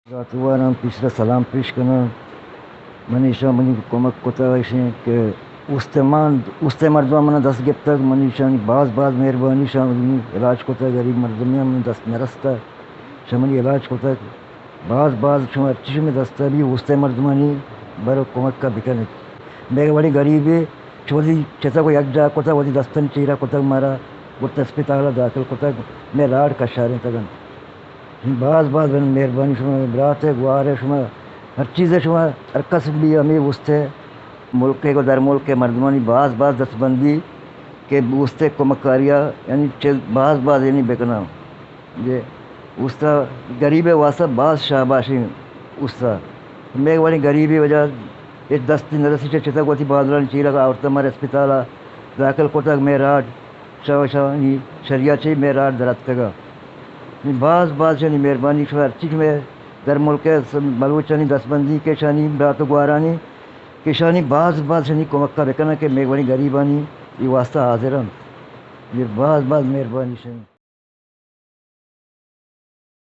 راتوارم پیشتر سلام پیش کنم. منیشان منی کمک کتا ایشین که اوست مردم من دست گرفته. منیشان باز مهربانی شان منی علاج کتا. غریب مردمی من دست نرسته شمنی علاج کتا. باز شما چیزی می دسته بی اوست مردمانی برای کمک کا بکنه. میگه ولی غریبی چودی چتا کو یک جا کتا ودی دستن چیرا کتا مارا گرت اسپیتال داخل کتا میں لاڑ کا شارے تگن. باز مہربانی شما برات گوار شما ہر چیز شما ہر قسم بھی ہمیں وستے ملک کو در ملک کے مردمانی باز دست بندی کہ وستے کمکاریا یعنی باز یعنی بکنا یہ استا غریب واسطہ باز شاباشی استا میں والی غریبی وجہ ایک دستی نرسی چتا کوتی بادران چیرا کا عورت ہمارے اسپتال داخل کوتا میراٹ شاوشانی شریعہ چی میراٹ درات کا باز شانی مہربانی شما ہر چیز میں در ملک بلوچانی دست بندی کے شانی برات گوارانی کے شانی باز شانی کمک کا بکنا کہ میگوانی غریبانی یہ واسطہ حاضر ہم یہ باز مہربانی شانی.